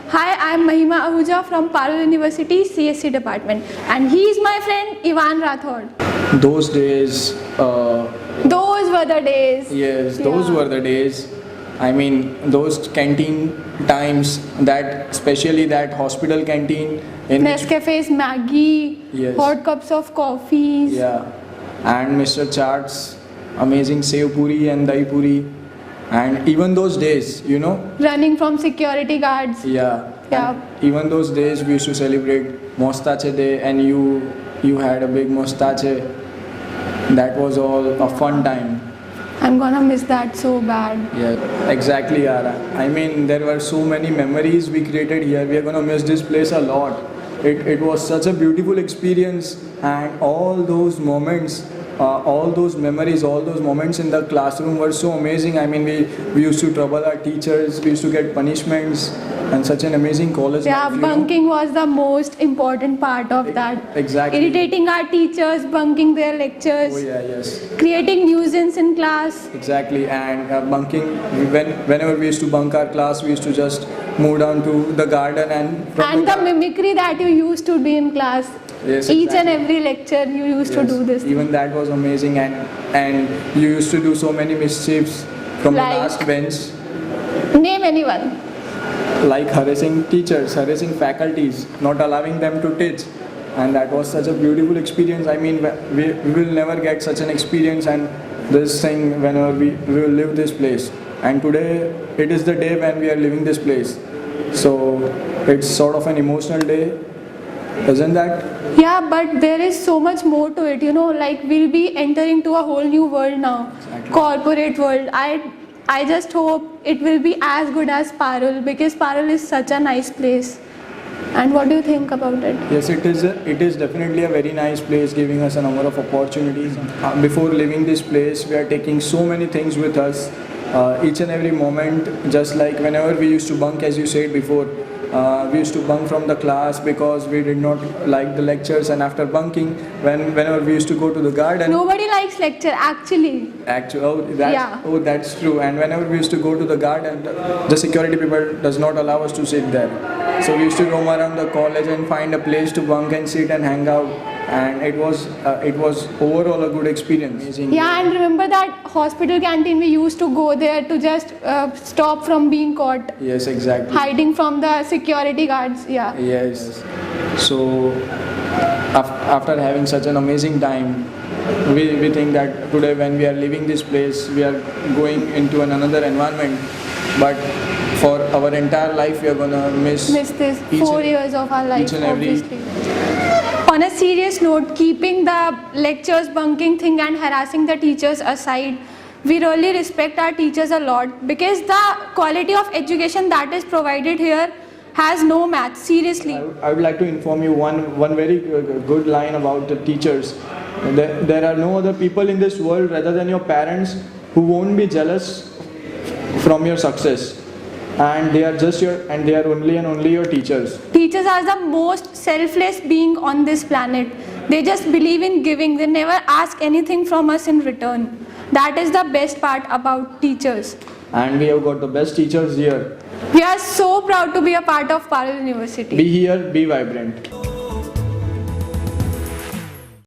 Hi, I'm Mahima Ahuja from Parul University CSC department, and he is my friend Ivan Rathod. Those days, Those were the days. yes, those were the days. I mean, those canteen times, that especially that hospital canteen in which, Nescafes, Maggie, Yes. hot cups of coffees. yeah, and Mr. Chart's amazing sev puri and dahi puri, and even those days, Running from security guards. yeah, Yeah. and even those days we used to celebrate Mostache Day, and you had a big Mostache. That was all a fun time. I'm gonna miss that so bad. Yeah, exactly, Yara. I mean, there were so many memories we created here. We are gonna miss this place a lot. It was such a beautiful experience, and all those moments, all those memories, all those moments in the classroom were so amazing. I mean, we used to trouble our teachers, we used to get punishments, and such an amazing college Yeah, life, you know. bunking was the most important part of that. Exactly. Irritating our teachers, bunking their lectures, Oh yeah, yes. creating nuisance in class. Exactly, and bunking. Whenever we used to bunk our class, we used to just move down to the garden And the mimicry that you used to do in class. Yes, Each and exactly. every lecture you used to Yes, do this. Even that was amazing, and you used to do so many mischiefs from Like? the last bench, Name anyone. like harassing teachers, harassing faculties, not allowing them to teach, and that was such a beautiful experience. I mean, we will never get such an experience and this thing whenever we will live this place. And today it is the day when we are leaving this place, so it's sort of an emotional day, isn't that? Yeah, but there is so much more to it, like we'll be entering to a whole new world now. Exactly. Corporate world. I just hope it will be as good as Parul, because Parul is such a nice place. And what do you think about it? Yes, it is. It is definitely a very nice place, giving us a number of opportunities. Before leaving this place, we are taking so many things with us. Each and every moment, just like whenever we used to bunk, as you said before, we used to bunk from the class because we did not like the lectures. And after bunking, whenever we used to go to the garden, Nobody likes lecture, actually. Actually, that's true. And whenever we used to go to the garden, the security people does not allow us to sit there. So we used to roam around the college and find a place to bunk and sit and hang out. And it was overall a good experience. Amazing. Yeah, and remember that hospital canteen, we used to go there to just stop from being caught, Yes, exactly. hiding from the security guards. Yeah. Yes. So after having such an amazing time, we think that today when we are leaving this place, we are going into another environment. But for our entire life, we are gonna miss This each 4 and- years of our life, each and every- obviously. On a serious note, keeping the lectures, bunking thing and harassing the teachers aside, we really respect our teachers a lot, because the quality of education that is provided here has no match, seriously. I would like to inform you one very good line about the teachers. There are no other people in this world rather than your parents who won't be jealous from your success, and they are only and only your teachers. Teachers are the most selfless being on this planet. They just believe in giving. They never ask anything from us in return. That is the best part about teachers. And we have got the best teachers here. We are so proud to be a part of Parul University. Be here, be vibrant.